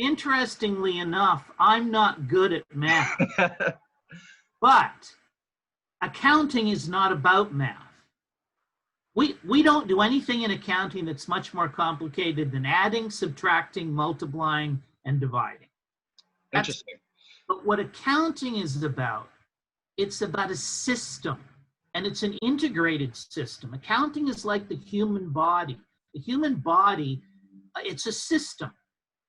Interestingly enough, I'm not good at math, but accounting is not about math. We don't do anything in accounting that's much more complicated than adding, subtracting, multiplying, and dividing. Interesting. But what accounting is about, it's about a system, and it's an integrated system. Accounting is like the human body. The human body, it's a system,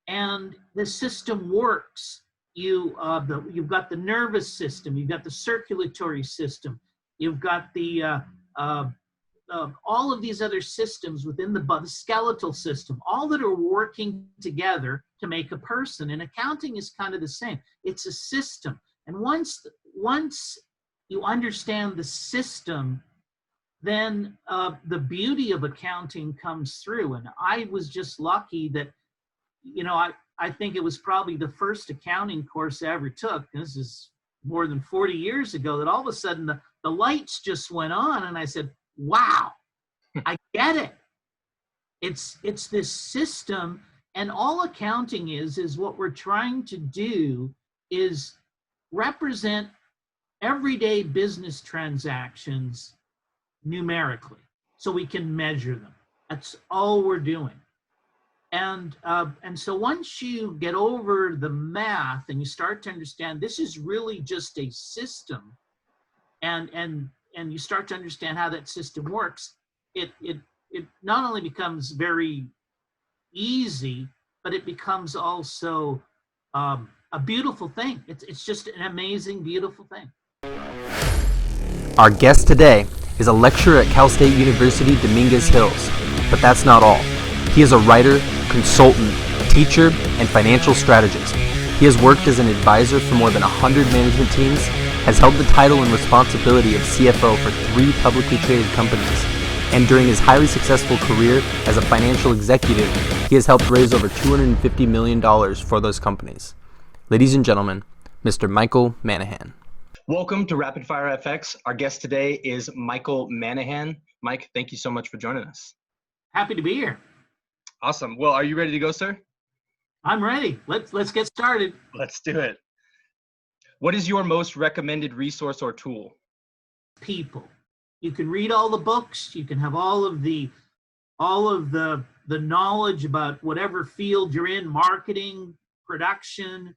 and the system works. You've got the nervous system, you've got the circulatory system, you've got the all of these other systems within the skeletal system, all that are working together to make a person. And accounting is kind of the same. It's a system. And once you understand the system, then the beauty of accounting comes through. And I was just lucky that, I think it was probably the first accounting course I ever took. This is more than 40 years ago, that all of a sudden the lights just went on, and I said, wow, I get it. It's this system, and all accounting is what we're trying to do is represent everyday business transactions numerically so we can measure them. That's all we're doing. And so once you get over the math and you start to understand this is really just a system, and you start to understand how that system works, it not only becomes very easy, but it becomes also a beautiful thing. It's just an amazing, beautiful thing. Our guest today is a lecturer at Cal State University, Dominguez Hills, but that's not all. He is a writer, consultant, teacher, and financial strategist. He has worked as an advisor for more than 100 management teams, has held the title and responsibility of CFO for 3 publicly traded companies, and during his highly successful career as a financial executive, he has helped raise over $250 million for those companies. Ladies and gentlemen, Mr. Michael Manahan. Welcome to Rapid Fire FX. Our guest today is Michael Manahan. Mike, thank you so much for joining us. Happy to be here. Awesome. Well, are you ready to go, sir? I'm ready. Let's get started. Let's do it. What is your most recommended resource or tool? People. You can read all the books. You can have all of the knowledge about whatever field you're in, marketing, production,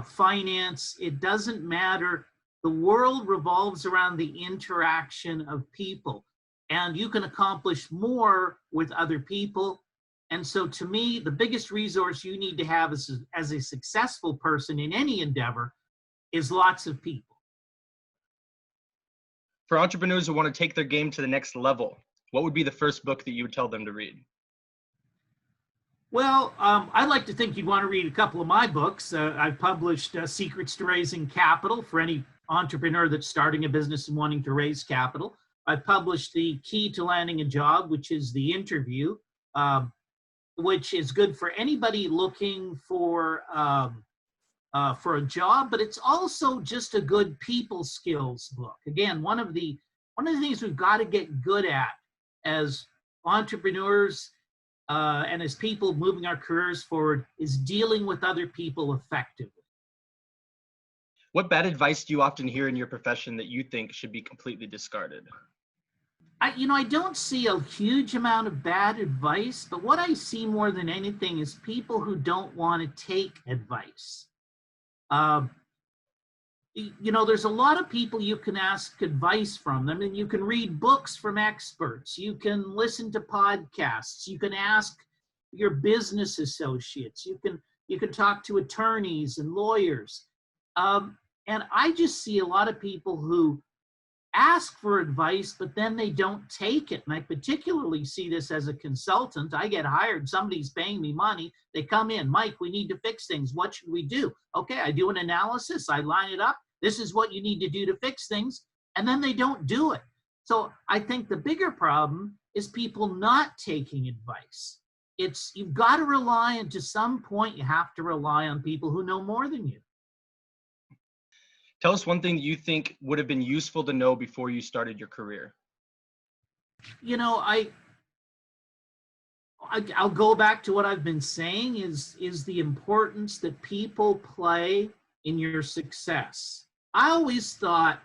finance. It doesn't matter. The world revolves around the interaction of people, and you can accomplish more with other people. And so to me, the biggest resource you need to have as a successful person in any endeavor is lots of people. For entrepreneurs who want to take their game to the next level, what would be the first book that you would tell them to read? Well, I'd like to think you'd want to read a couple of my books. I've published Secrets to Raising Capital for any entrepreneur that's starting a business and wanting to raise capital. I've published The Key to Landing a Job, which is the interview, which is good for anybody looking for a job, but it's also just a good people skills book. Again, one of the things we've got to get good at as entrepreneurs and as people moving our careers forward is dealing with other people effectively. What bad advice do you often hear in your profession that you think should be completely discarded? I don't see a huge amount of bad advice, but what I see more than anything is people who don't want to take advice. There's a lot of people you can ask advice from. I mean, you can read books from experts. You can listen to podcasts. You can ask your business associates. You can talk to attorneys and lawyers. And I just see a lot of people who ask for advice, but then they don't take it. And I particularly see this as a consultant. I get hired, somebody's paying me money. They come in, Mike, we need to fix things. What should we do? Okay, I do an analysis. I line it up. This is what you need to do to fix things. And then they don't do it. So I think the bigger problem is people not taking advice. You've got to rely, and to some point you have to rely on people who know more than you. Tell us one thing that you think would have been useful to know before you started your career. I I'll go back to what I've been saying is the importance that people play in your success. I always thought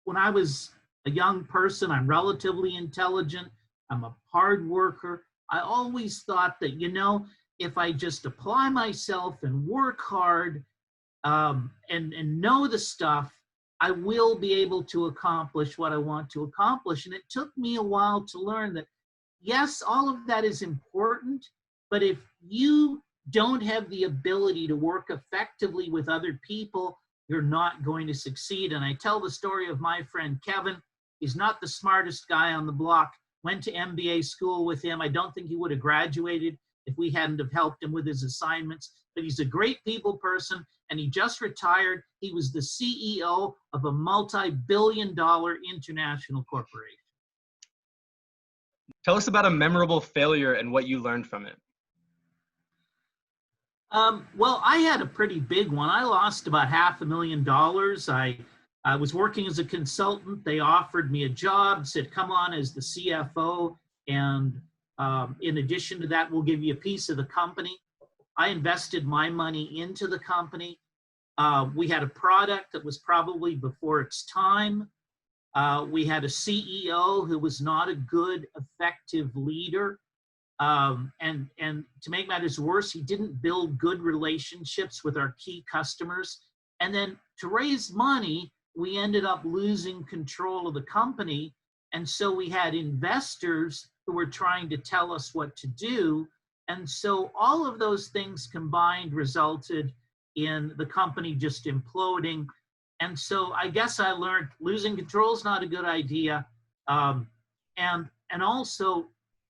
when I was a young person, I'm relatively intelligent, I'm a hard worker. I always thought that, if I just apply myself and work hard and know the stuff, I will be able to accomplish what I want to accomplish. And it took me a while to learn that, yes, all of that is important, but if you don't have the ability to work effectively with other people, you're not going to succeed. And I tell the story of my friend Kevin. He's not the smartest guy on the block. Went to MBA school with him. I don't think he would have graduated if we hadn't have helped him with his assignments. But he's a great people person, and he just retired. He was the CEO of a multi-billion-dollar international corporation. Tell us about a memorable failure and what you learned from it. Well, I had a pretty big one. I lost about $500,000. I was working as a consultant. They offered me a job, said, come on as the CFO. And in addition to that, we'll give you a piece of the company. I invested my money into the company. We had a product that was probably before its time. We had a CEO who was not a good, effective leader. And to make matters worse, he didn't build good relationships with our key customers. And then to raise money, we ended up losing control of the company. And so we had investors who were trying to tell us what to do. And so all of those things combined resulted in the company just imploding. And so I guess I learned losing control is not a good idea. And also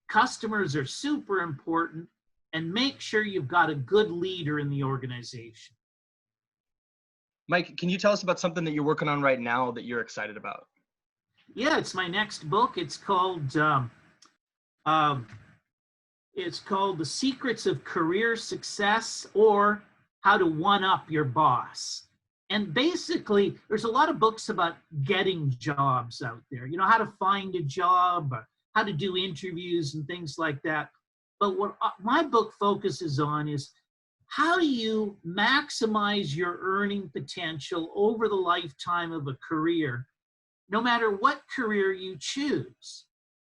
customers are super important, and make sure you've got a good leader in the organization. Mike, can you tell us about something that you're working on right now that you're excited about? Yeah, it's my next book. It's called The Secrets of Career Success, or How to One-Up Your Boss. And basically, there's a lot of books about getting jobs out there, how to find a job, how to do interviews and things like that. But what my book focuses on is how do you maximize your earning potential over the lifetime of a career, no matter what career you choose.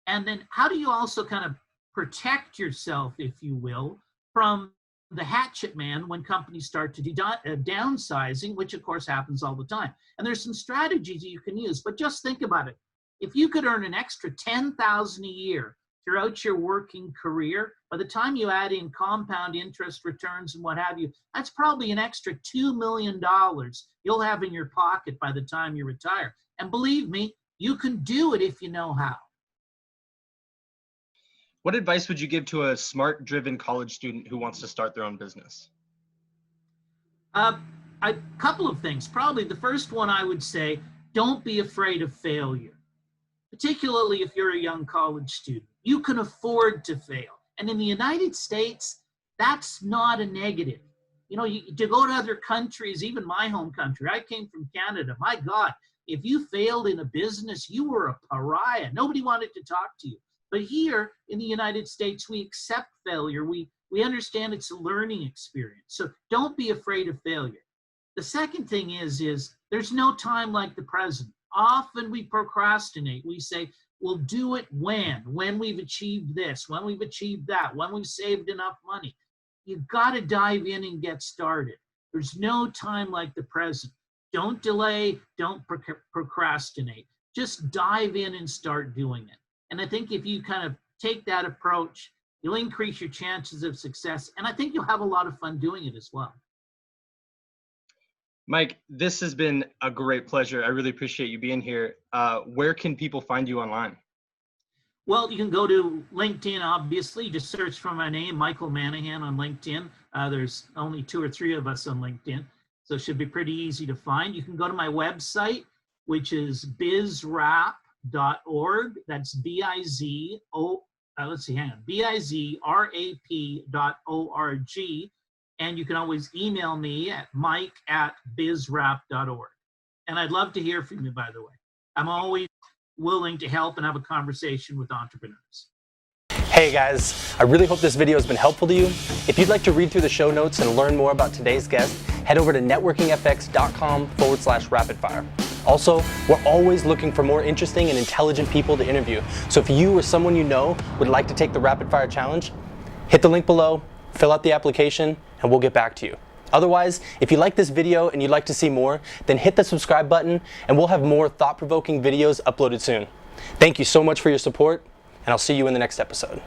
And then how do you also kind of protect yourself, if you will, from the hatchet man when companies start to do downsizing, which of course happens all the time. And there's some strategies you can use, but just think about it. If you could earn an extra $10,000 a year throughout your working career, by the time you add in compound interest returns and what have you, that's probably an extra $2 million you'll have in your pocket by the time you retire. And believe me, you can do it if you know how. What advice would you give to a smart, driven college student who wants to start their own business? A couple of things. Probably the first one I would say, don't be afraid of failure. Particularly if you're a young college student. You can afford to fail. And in the United States, that's not a negative. To go to other countries, even my home country, I came from Canada. My God, if you failed in a business, you were a pariah. Nobody wanted to talk to you. But here in the United States, we accept failure. We understand it's a learning experience. So don't be afraid of failure. The second thing is there's no time like the present. Often we procrastinate. We say, we'll do it when we've achieved this, when we've achieved that, when we've saved enough money. You've got to dive in and get started. There's no time like the present. Don't delay, don't procrastinate. Just dive in and start doing it. And I think if you kind of take that approach, you'll increase your chances of success. And I think you'll have a lot of fun doing it as well. Mike, this has been a great pleasure. I really appreciate you being here. Where can people find you online? Well, you can go to LinkedIn, obviously. Just search for my name, Michael Manahan, on LinkedIn. There's only 2 or 3 of us on LinkedIn, so it should be pretty easy to find. You can go to my website, which is bizrap.org. That's bizrap.org. And you can always email me at mike@bizrap.org. And I'd love to hear from you, by the way. I'm always willing to help and have a conversation with entrepreneurs. Hey guys, I really hope this video has been helpful to you. If you'd like to read through the show notes and learn more about today's guest, head over to networkingfx.com/rapidfire. Also, we're always looking for more interesting and intelligent people to interview. So if you or someone you know would like to take the Rapid Fire Challenge, hit the link below, fill out the application, and we'll get back to you. Otherwise, if you like this video and you'd like to see more, then hit the subscribe button and we'll have more thought-provoking videos uploaded soon. Thank you so much for your support, and I'll see you in the next episode.